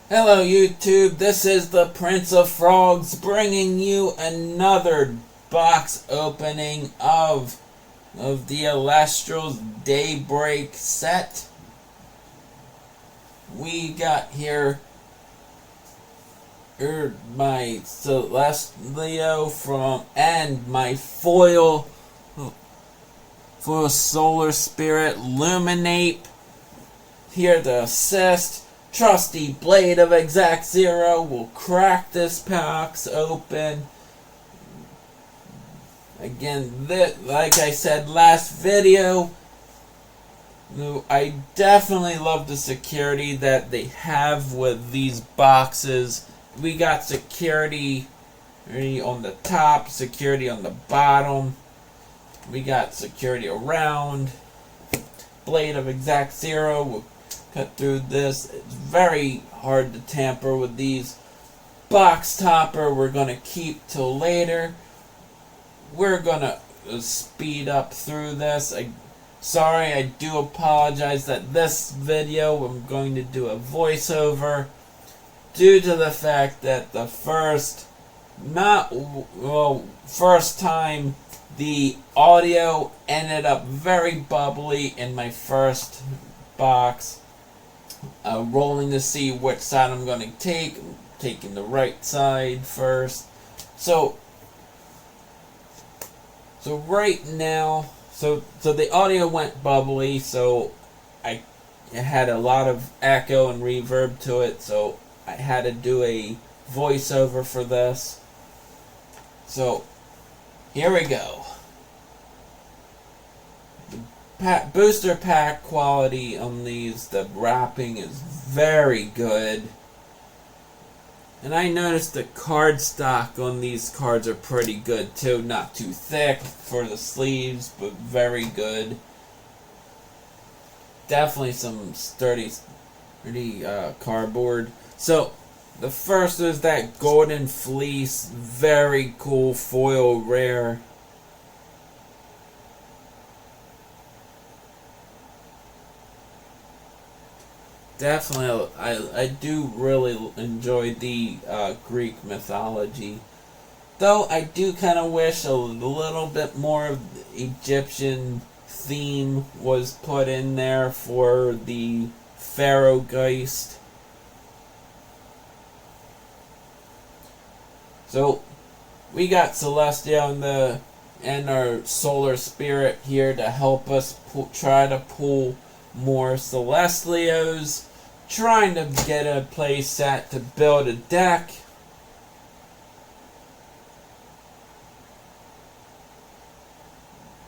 Hello YouTube, this is the Prince of Frogs bringing you another box opening of the Elestrals Daybreak set. We got here my Celestial and my foil Solar Spirit Luminate here to assist. Trusty Blade of Exact Zero will crack this box open. Again, like I said last video, I definitely love the security that they have with these boxes. We got security on the top, security on the bottom. We got security around. Blade of Exact Zero will cut through this. It's very hard to tamper with these. Box topper we're going to keep till later. We're going to speed up through this. Sorry, I do apologize that this video I'm going to do a voiceover due to the fact that the first time the audio ended up very bubbly in my first box. Rolling to see which side I'm going to take. I'm taking the right side first. So right now, so the audio went bubbly, so it had a lot of echo and reverb to it, so I had to do a voiceover for this. So here we go. Booster pack quality on these, the wrapping is very good. And I noticed the card stock on these cards are pretty good too. Not too thick for the sleeves, but very good. Definitely some sturdy cardboard. So the first is that Golden Fleece, very cool foil rare. Definitely, I do really enjoy the Greek mythology. Though I do kind of wish a little bit more of the Egyptian theme was put in there for the Pharaoh Geist. So, we got Celestial and our Solar Spirit here to help us try to pull more Celestials, trying to get a play set to build a deck.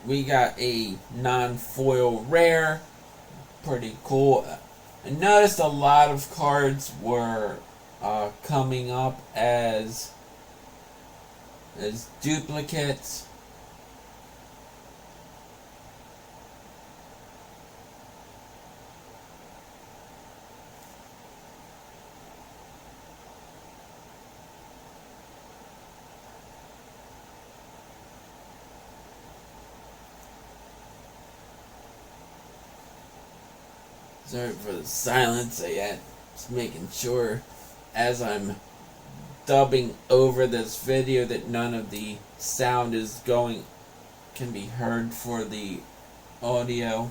We got a non-foil rare, pretty cool. I noticed a lot of cards were coming up as duplicates. Sorry for the silence. Just making sure as I'm dubbing over this video that none of the sound can be heard for the audio.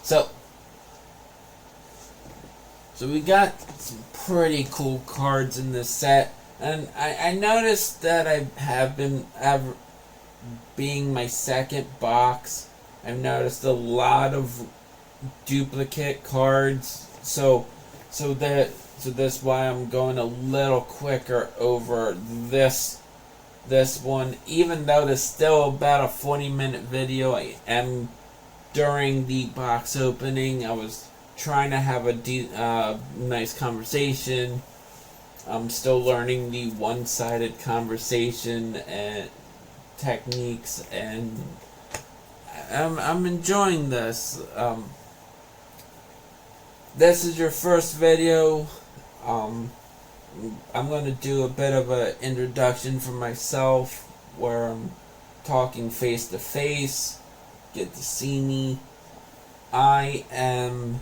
So we got some pretty cool cards in this set, and I noticed that I have been being my second box. I've noticed a lot of duplicate cards, so that's why I'm going a little quicker over this one, even though there's still about a 40-minute video. I am during the box opening. I was trying to have a nice conversation. I'm still learning the one-sided conversation and techniques, and I'm enjoying this. This is your first video. I'm going to do a bit of an introduction for myself where I'm talking face to face. Get to see me. I am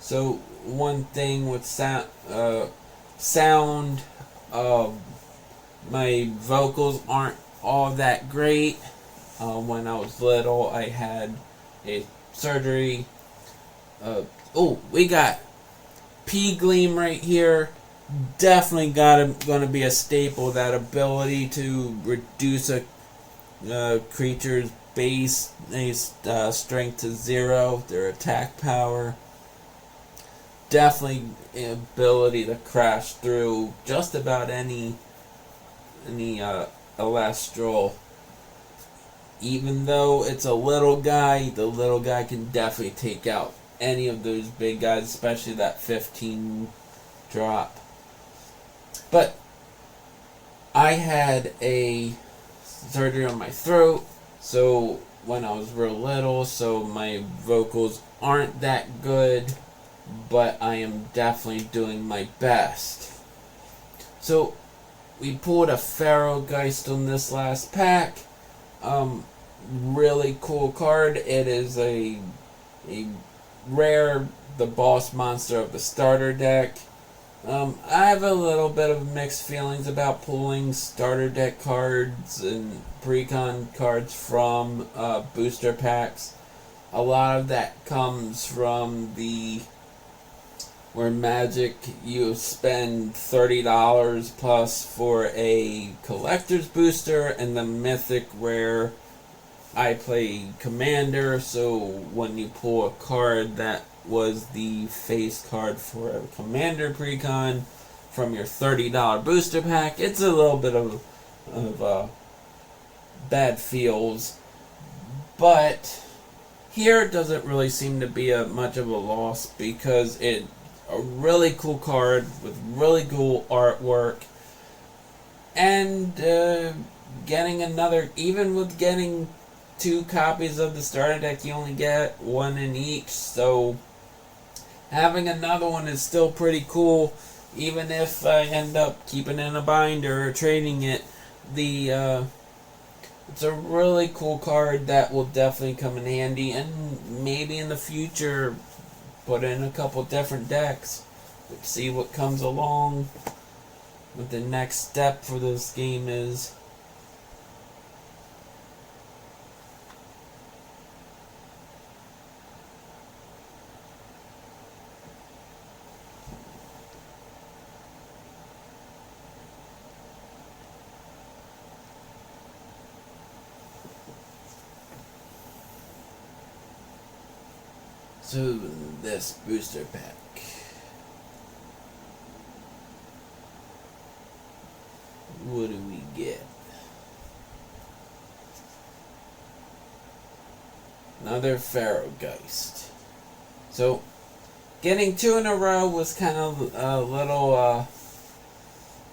So one thing with sound, my vocals aren't all that great. When I was little, I had a surgery. We got P-Gleam right here. Definitely gonna be a staple. That ability to reduce a creature's base strength to 0, their attack power. Definitely an ability to crash through just about any Elestral. Even though it's a little guy, the little guy can definitely take out any of those big guys, especially that 15 drop. But I had a surgery on my throat, so when I was real little, so my vocals aren't that good, but I am definitely doing my best. So we pulled a Pharaohgeist on this last pack. Really cool card. It is a rare, the boss monster of the starter deck. I have a little bit of mixed feelings about pulling starter deck cards and pre-con cards from booster packs. A lot of that comes from where Magic, you spend $30 plus for a collector's booster, and the Mythic where I play Commander, so when you pull a card that was the face card for a Commander precon from your $30 booster pack, it's a little bit of bad feels. But here it doesn't really seem to be much of a loss, because it's a really cool card with really cool artwork, and getting another, even with getting 2 copies of the starter deck, you only get 1 in each, so having another one is still pretty cool. Even if I end up keeping it in a binder or trading it, it's a really cool card that will definitely come in handy, and maybe in the future put in a couple different decks. Let's see what comes along, what the next step for this game is. So, this booster pack. What do we get? Another Pharaohgeist. So, getting 2 in a row was kind of a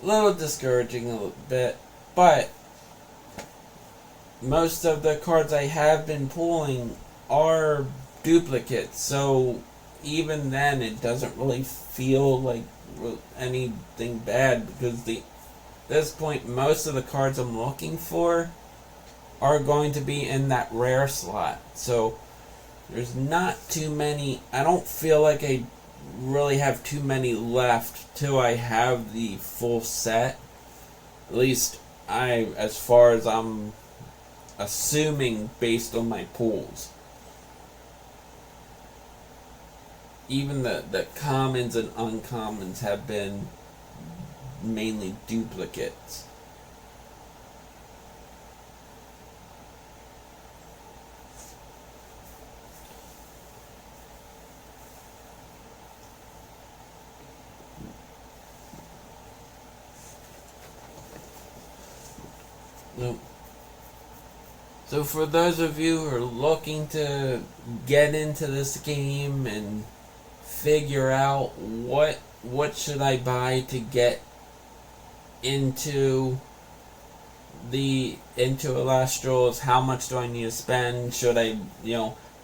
little discouraging a little bit, but most of the cards I have been pulling are duplicates, so even then it doesn't really feel like anything bad, because at this point most of the cards I'm looking for are going to be in that rare slot, so there's not too many. I don't feel like I really have too many left till I have the full set, at least as far as I'm assuming based on my pulls. Even the commons and uncommons have been mainly duplicates. Nope. So for those of you who are looking to get into this game and figure out what should I buy to get into Elestrals, how much do I need to spend, should I,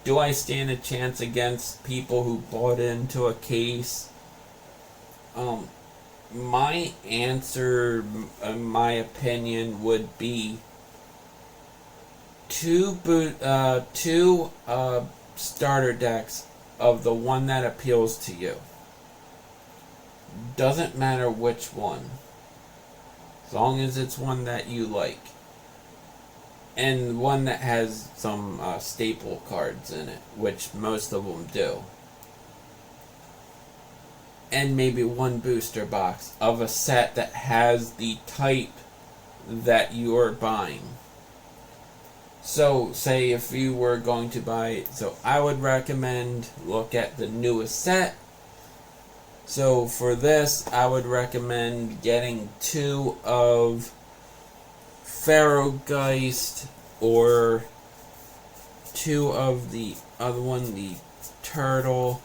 do I stand a chance against people who bought into a case? My answer, in my opinion, would be two starter decks of the one that appeals to you. Doesn't matter which one, as long as it's one that you like, and one that has some staple cards in it, which most of them do, and maybe one booster box of a set that has the type that you're buying. So say if you were going to buy, so I would recommend look at the newest set. So for this, I would recommend getting 2 of Pharaohgeist, or 2 of the other one, the turtle,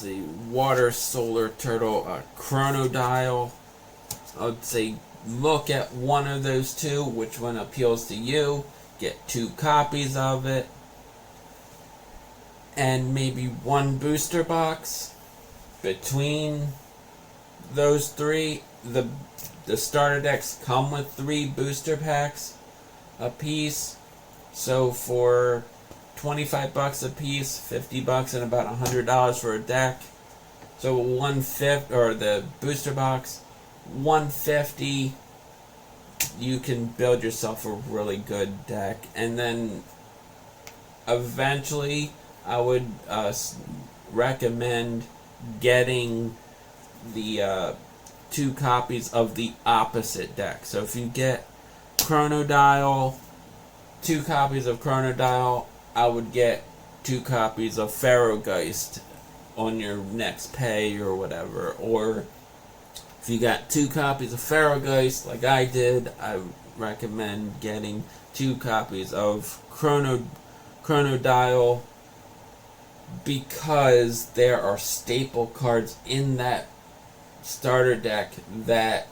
the water solar turtle, Chronodial. I would say look at one of those 2, which one appeals to you, get 2 copies of it, and maybe 1 booster box. Between those 3, the starter decks come with 3 booster packs a piece. So for $25 a piece, $50 and about $100 for a deck. So 1/5, or the booster box, $150. You can build yourself a really good deck, and then eventually I would recommend getting the 2 copies of the opposite deck. So if you get Chronodial, 2 copies of Chronodial, I would get 2 copies of Pharaohgeist on your next pay or whatever. Or if you got 2 copies of Pharaohgeist, like I did, I recommend getting 2 copies of Chronodial, because there are staple cards in that starter deck that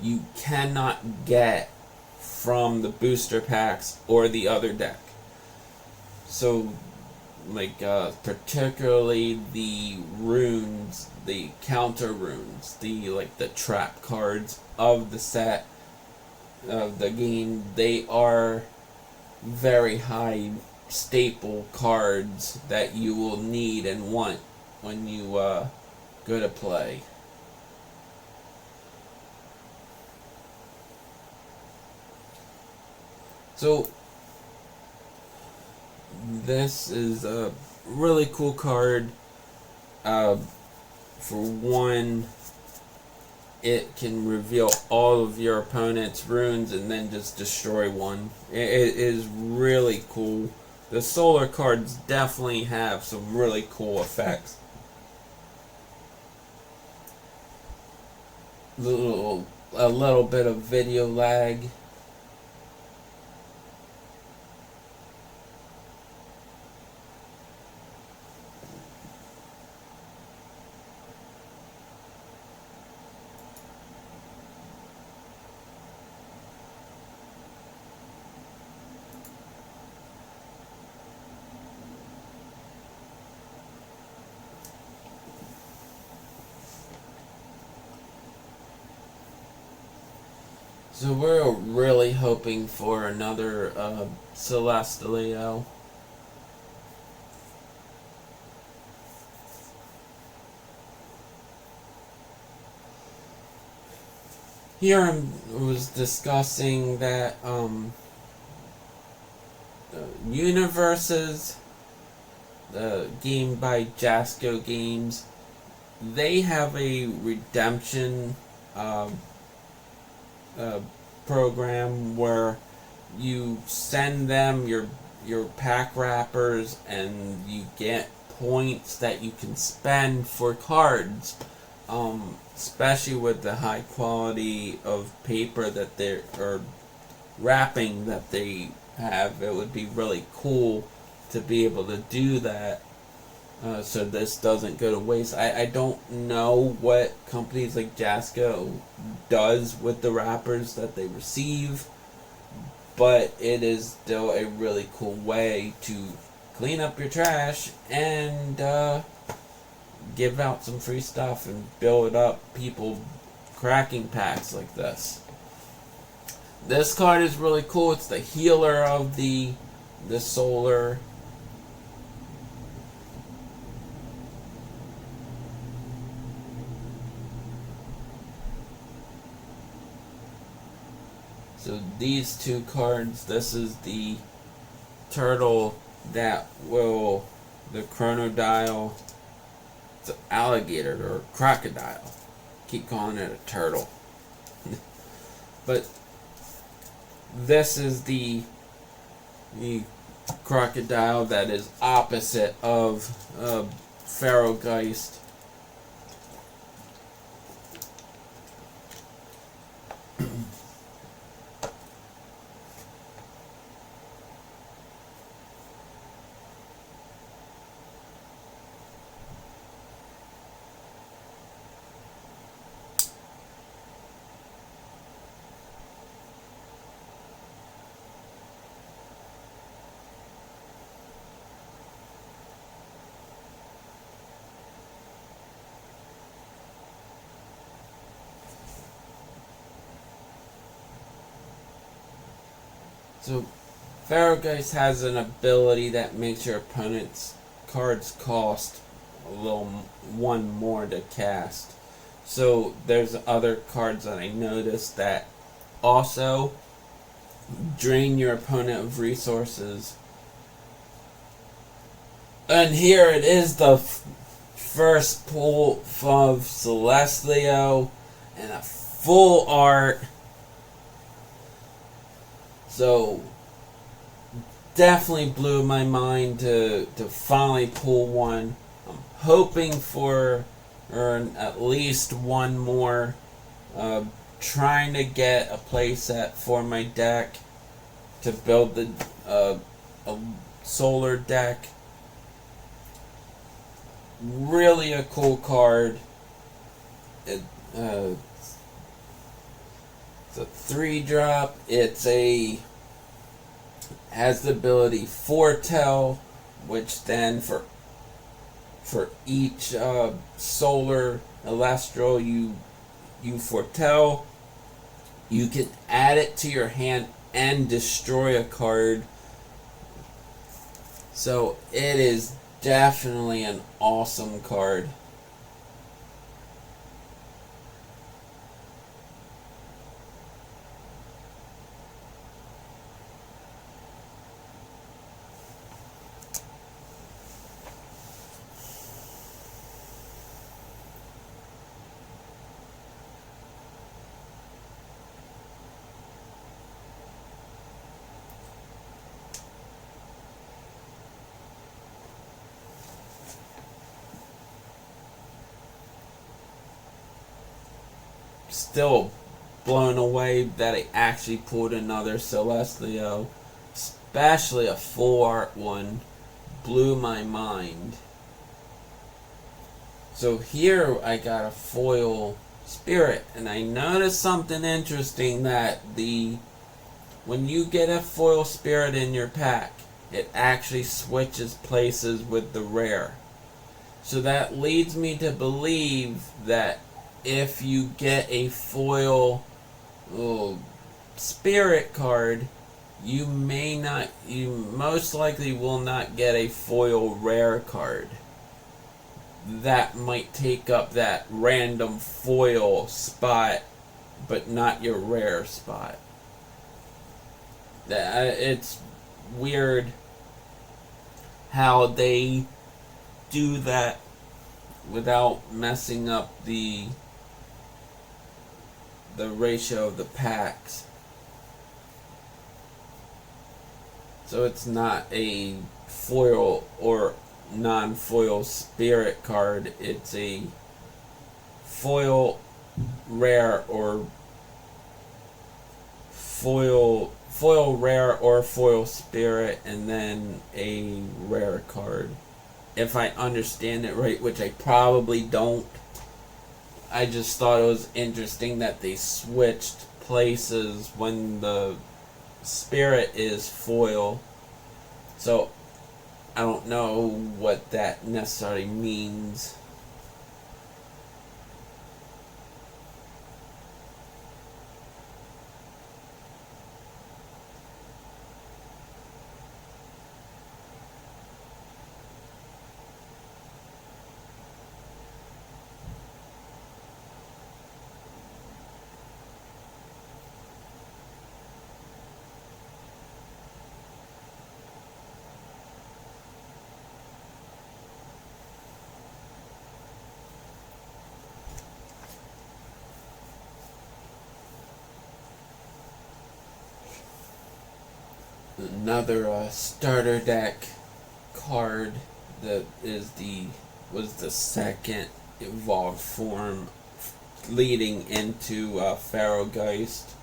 you cannot get from the booster packs or the other deck. So like particularly the runes, the counter runes, the trap cards of the set of the game, they are very high staple cards that you will need and want when you go to play. So this is a really cool card. For one, it can reveal all of your opponent's runes and then just destroy one. It is really cool. The solar cards definitely have some really cool effects. A little bit of video lag. So we're really hoping for another Celestalio. Here I was discussing that Universes, the game by Jasco Games, they have a redemption program where you send them your pack wrappers and you get points that you can spend for cards, especially with the high quality of paper that they're, or wrapping that they have. It would be really cool to be able to do that. So this doesn't go to waste. I don't know what companies like Jasco does with the wrappers that they receive, but it is still a really cool way to clean up your trash and give out some free stuff and build up people cracking packs like this. This card is really cool. It's the healer of the solar So these two cards, this is the turtle that will, the chronodial, it's an alligator or crocodile. Keep calling it a turtle. But this is the crocodile that is opposite of Pharaohgeist. So, Pharaohgeist has an ability that makes your opponent's cards cost a little one more to cast. So, there's other cards that I noticed that also drain your opponent of resources. And here it is, the first pull of Celestlio and a full art. So, definitely blew my mind to finally pull one. I'm hoping for at least one more. Trying to get a playset for my deck to build a solar deck. Really a cool card. It's a 3-drop. Has the ability Foretell, which then for each solar Elestral you foretell, you can add it to your hand and destroy a card. So it is definitely an awesome card. Still blown away that I actually pulled another Celestlio, especially a full art one. Blew my mind. So here I got a foil spirit, and I noticed something interesting, that when you get a foil spirit in your pack, it actually switches places with the rare. So that leads me to believe that if you get a foil spirit card, you most likely will not get a foil rare card. That might take up that random foil spot, but not your rare spot. It's weird how they do that without messing up the ratio of the packs. So it's not a foil or non-foil spirit card, it's a foil rare or foil rare or foil spirit, and then a rare card. If I understand it right, which I probably don't. I just thought it was interesting that they switched places when the spirit is foil. So I don't know what that necessarily means. another starter deck card that was the second evolved form leading into Pharaoh Geist.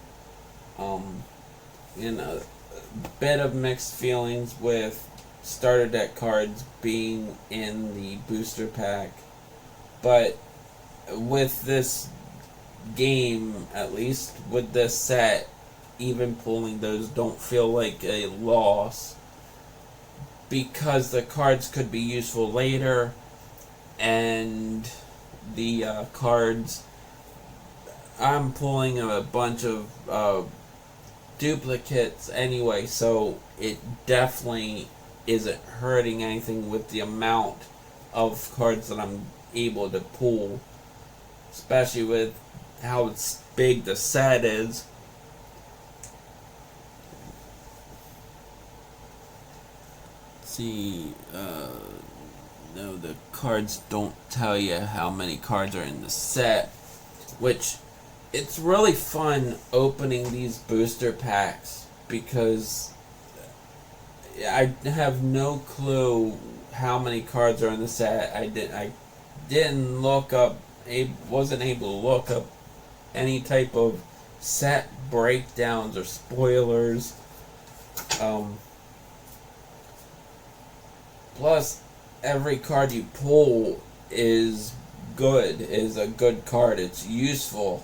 In a bit of mixed feelings with starter deck cards being in the booster pack, but with this game, at least with this set, even pulling those don't feel like a loss, because the cards could be useful later, and the cards, I'm pulling a bunch of duplicates anyway, so it definitely isn't hurting anything with the amount of cards that I'm able to pull, especially with how big the set is. See, no, the cards don't tell you how many cards are in the set, which it's really fun opening these booster packs because I have no clue how many cards are in the set. I didn't look up, wasn't able to look up any type of set breakdowns or spoilers. Plus, every card you pull is a good card. It's useful.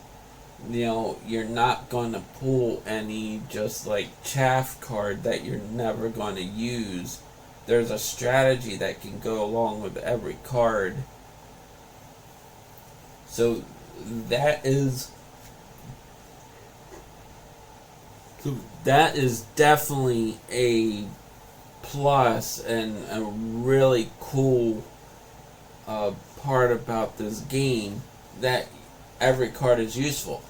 You know, you're not going to pull any just like chaff card that you're never going to use. There's a strategy that can go along with every card. So that is definitely a plus and a really cool part about this game, that every card is useful.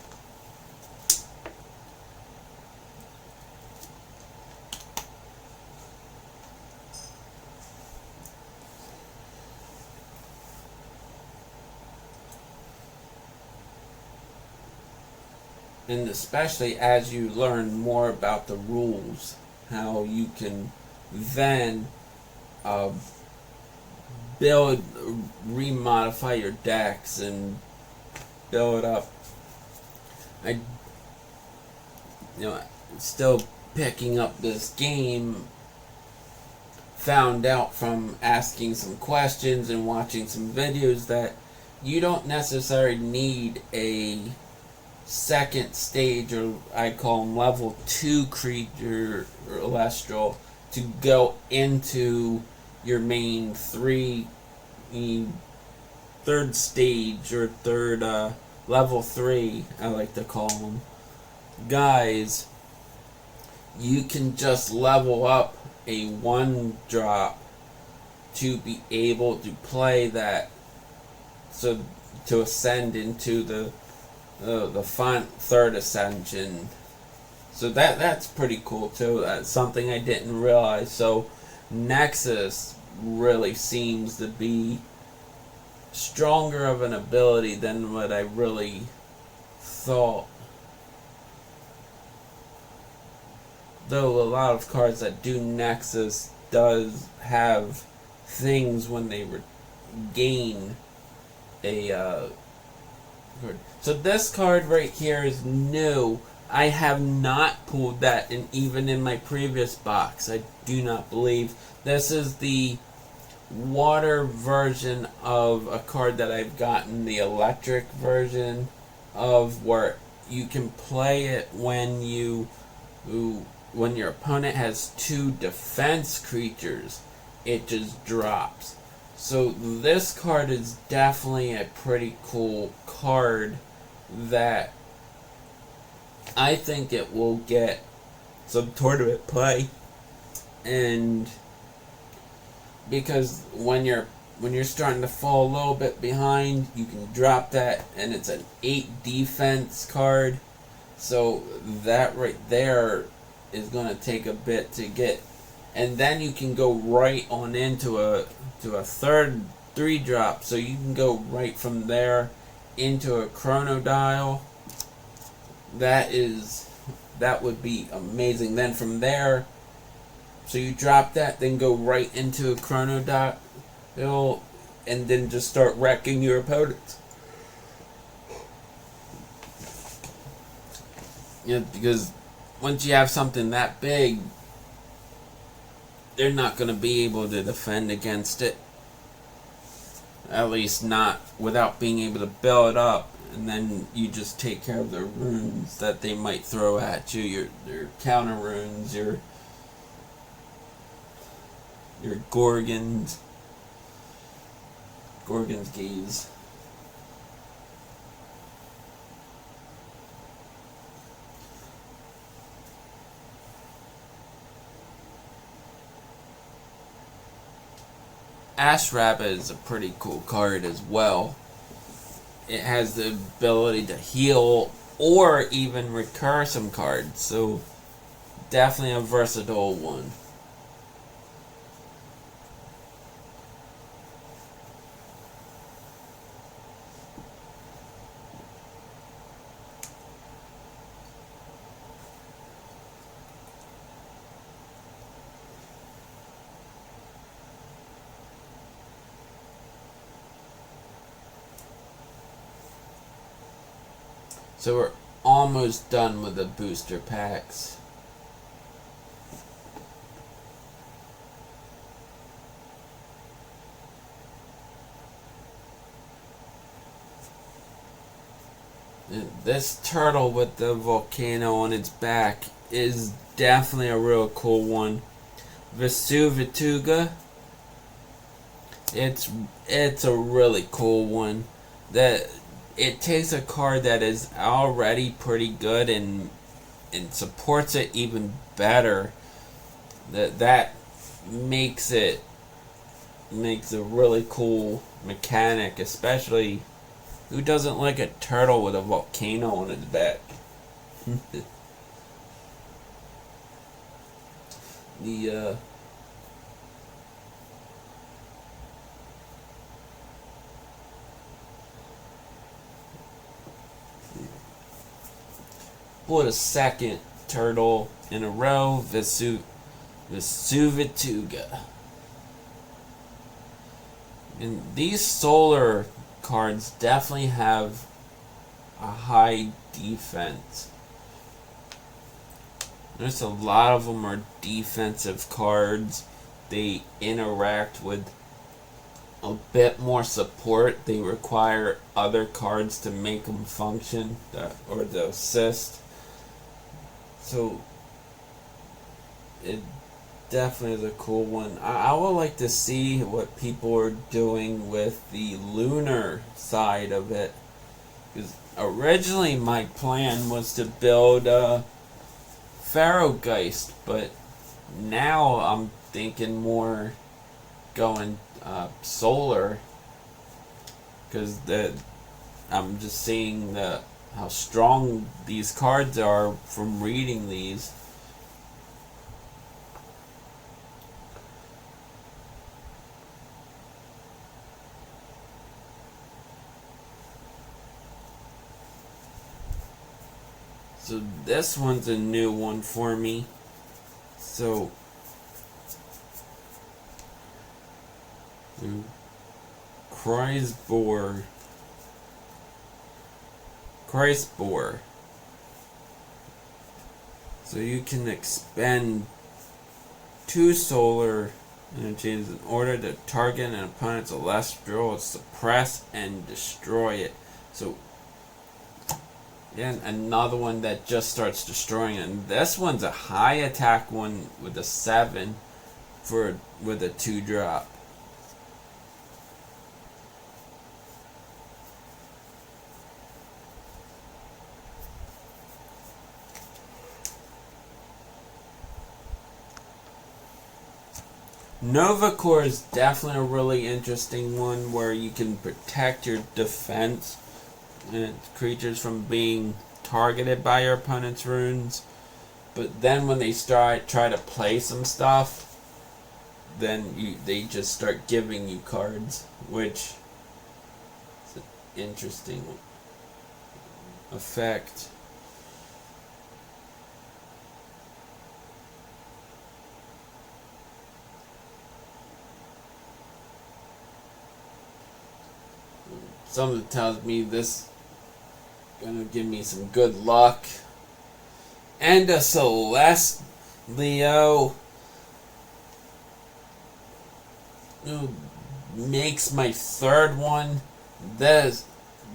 And especially as you learn more about the rules, how you can then remodify your decks and build up. Still picking up this game, found out from asking some questions and watching some videos that you don't necessarily need a second stage, or I call them level 2 creature or Elestral, to go into your main third stage or third level 3, I like to call them. Guys, you can just level up a 1-drop to be able to play that, so to ascend into the third ascension. So that's pretty cool too. That's something I didn't realize. So Nexus really seems to be stronger of an ability than what I really thought. Though a lot of cards that do Nexus does have things when they gain a card. So this card right here is new. I have not pulled that even in my previous box. I do not believe. This is the water version of a card that I've gotten, the electric version of, where you can play it when your opponent has 2 defense creatures. It just drops. So this card is definitely a pretty cool card that I think it will get some tournament play. And because when you're starting to fall a little bit behind, you can drop that, and it's an 8 defense card. So that right there is going to take a bit to get, and then you can go right on into a third 3-drop. So you can go right from there into a Chronodial. That would be amazing. Then from there So you drop that, then go right into a chrono dot, and then just start wrecking your opponents. Because once you have something that big, they're not going to be able to defend against it. At least not without being able to build up, and then you just take care of the runes that they might throw at you, your counter runes, your Gorgon's gaze. Ash Rabbit is a pretty cool card as well. It has the ability to heal or even recur some cards, so definitely a versatile one. So we're almost done with the booster packs. This turtle with the volcano on its back is definitely a real cool one. Vesuvituga. It's a really cool one. That it takes a card that is already pretty good and supports it even better. That makes a really cool mechanic, especially who doesn't like a turtle with a volcano on its back. What a second turtle in a row, Vesuvituga. And these solar cards definitely have a high defense. There's a lot of them are defensive cards. They interact with a bit more support. They require other cards to make them function or to assist. So it definitely is a cool one. I would like to see what people are doing with the lunar side of it. Because originally my plan was to build a Pharaohgeist, but now I'm thinking more going solar. Because I'm just seeing how strong these cards are from reading these. So this one's a new one for me. So Kreisbohr. So you can expend 2 solar energies in order to target an opponent's Elestral, suppress and destroy it. So again, another one that just starts destroying it. And this one's a high attack one with a 7 with a 2-drop. Nova Core is definitely a really interesting one where you can protect your defense and creatures from being targeted by your opponent's runes. But then when they try to play some stuff, then they just start giving you cards, which is an interesting effect. Something tells me this gonna give me some good luck. And a Celestleo, who makes my third one. That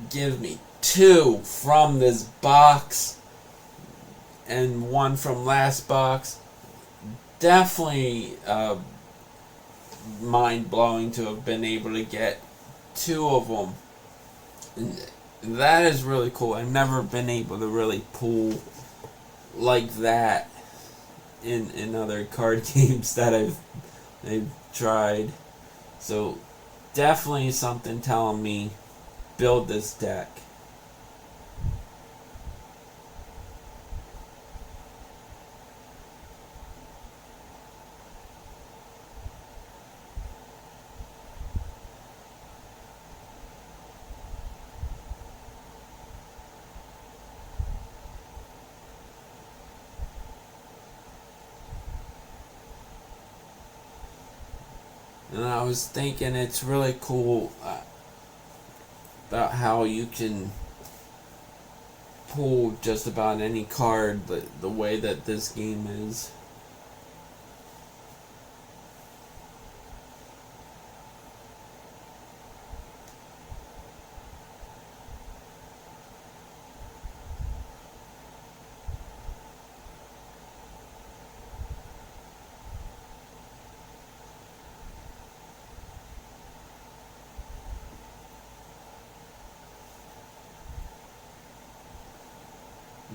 gives me 2 from this box and 1 from last box. Definitely mind-blowing to have been able to get 2 of them. And that is really cool. I've never been able to really pull like that in other card games that I've tried. So definitely something telling me build this deck. And I was thinking it's really cool about how you can pull just about any card, but the way that this game is.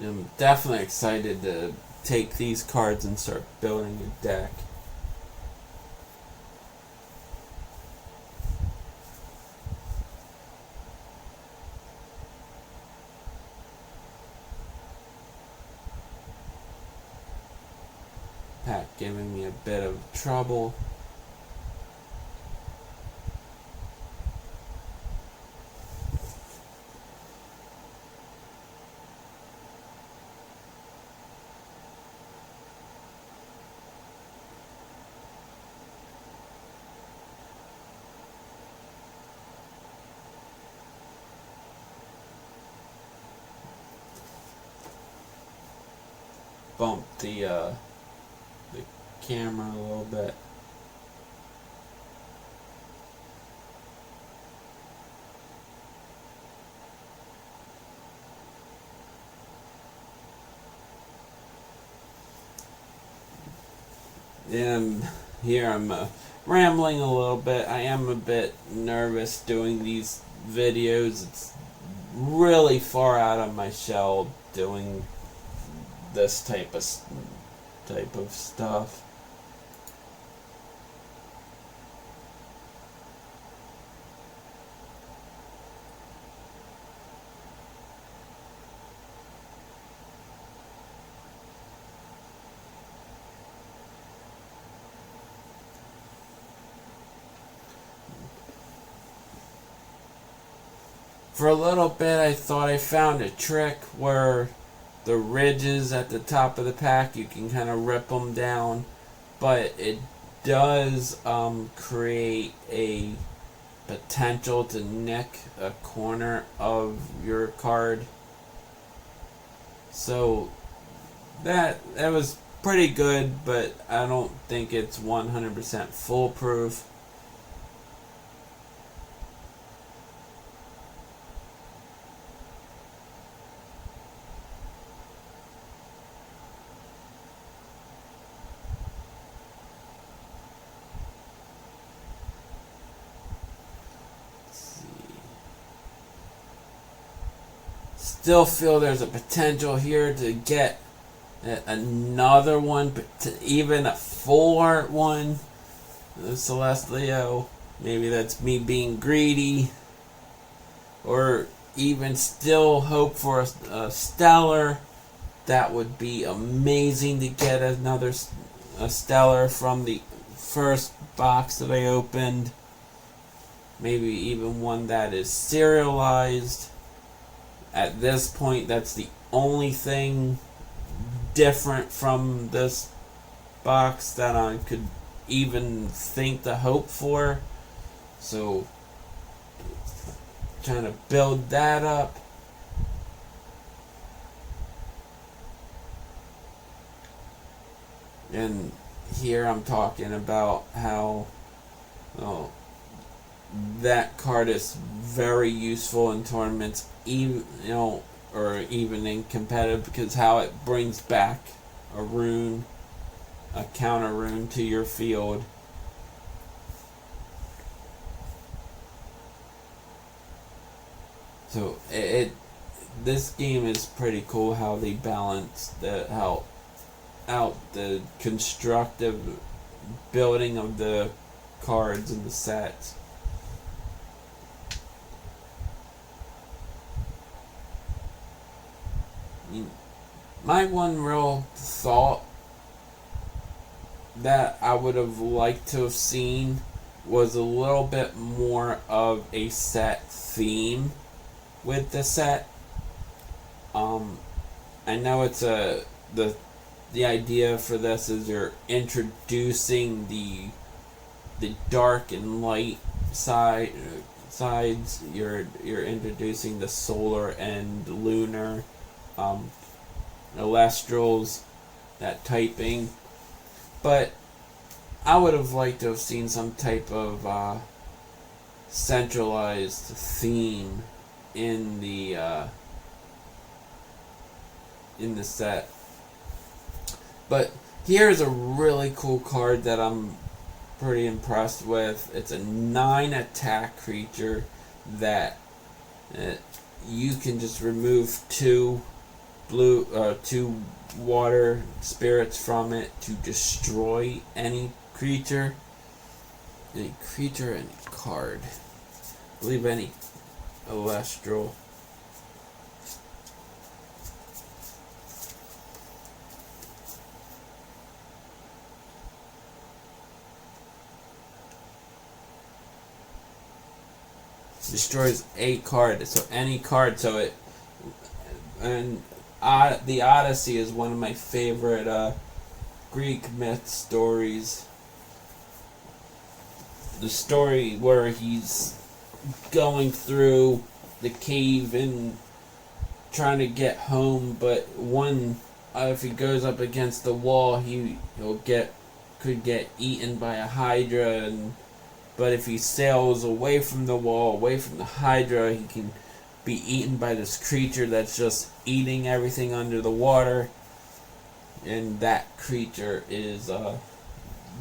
I'm definitely excited to take these cards and start building a deck. Pack giving me a bit of trouble. Bump the camera a little bit. And here I'm rambling a little bit. I am a bit nervous doing these videos. It's really far out of my shell doing this type of stuff. For a little bit I thought I found a trick where the ridges at the top of the pack, you can kind of rip them down, but it does create a potential to nick a corner of your card. So that was pretty good, but I don't think it's 100% foolproof. Still feel there's a potential here to get another one, but even a full art one. Celestleo. Maybe that's me being greedy. Or even still hope for a stellar. That would be amazing to get another stellar from the first box that I opened. Maybe even one that is serialized. At this point, that's the only thing different from this box that I could even think to hope for. So trying to build that up. And here I'm talking about how that card is very useful in tournaments, even or even in competitive, because how it brings back a rune, a counter rune to your field. So this game is pretty cool how they balance out the constructive building of the cards and the sets. My one real thought that I would have liked to have seen was a little bit more of a set theme with the set. I know it's the idea for this is you're introducing the dark and light sides. You're introducing the solar and lunar, Elestrals, that typing. But I would have liked to have seen some type of centralized theme in the set. But here's a really cool card that I'm pretty impressed with. It's a 9 attack creature that you can just remove 2 water spirits from it to destroy any creature, any card. I believe any Elestral. Destroys a card, so any card. So it, and the Odyssey is one of my favorite Greek myth stories. The story where he's going through the cave and trying to get home, but if he goes up against the wall, could get eaten by a Hydra, but if he sails away from the wall, away from the Hydra, he can be eaten by this creature that's just eating everything under the water. And that creature is the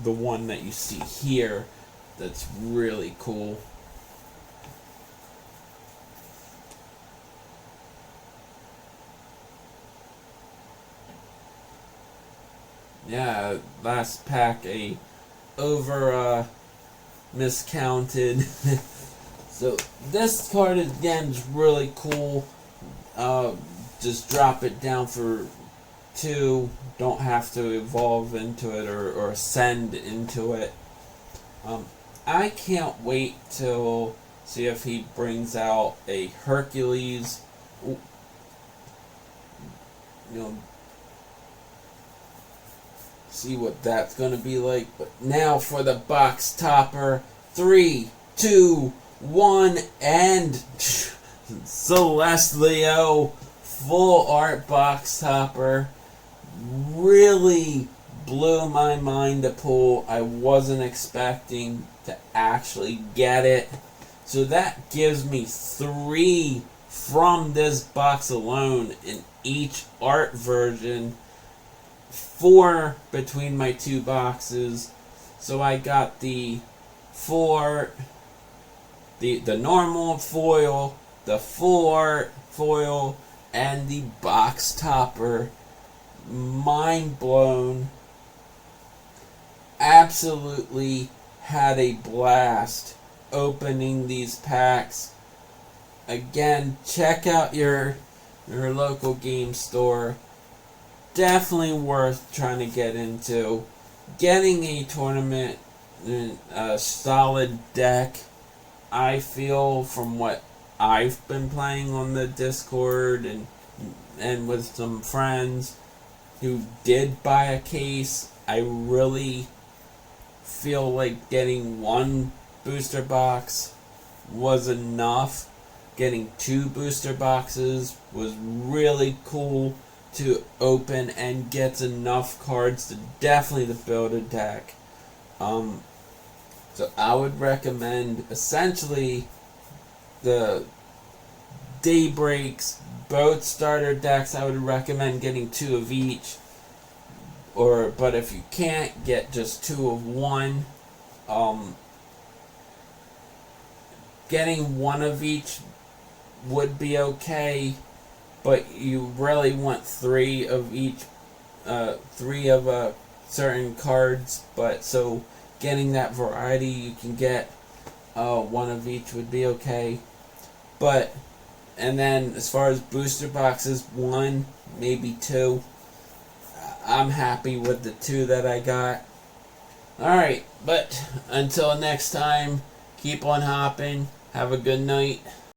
one that you see here. That's really cool. Yeah, last pack miscounted. So this card again is really cool. Just drop it down for 2. Don't have to evolve into it or ascend into it. I can't wait till see if he brings out a Hercules. See what that's going to be like. But now for the box topper. 3, 2, 1, and Celestlio full art box topper. Really blew my mind to pull. I wasn't expecting to actually get it. So that gives me 3 from this box alone in each art version. 4 between my 2 boxes. So I got the normal foil, the full art foil, and the box topper. Mind blown. Absolutely had a blast opening these packs. Again, check out your local game store. Definitely worth trying to get into. Getting a tournament, a solid deck, I feel, from what I've been playing on the Discord and with some friends who did buy a case, I really feel like getting 1 booster box was enough. getting 2 booster boxes was really cool to open and gets enough cards to definitely to build a deck. So I would recommend essentially the Daybreaks, both starter decks. I would recommend getting 2 of each, but if you can't, get just 2 of one. Getting 1 of each would be okay, but you really want 3 of each, 3 of certain cards. But so getting that variety, you can get 1 of each would be okay. But and then as far as booster boxes, 1, maybe 2. I'm happy with the 2 that I got. Alright, but until next time, keep on hopping. Have a good night.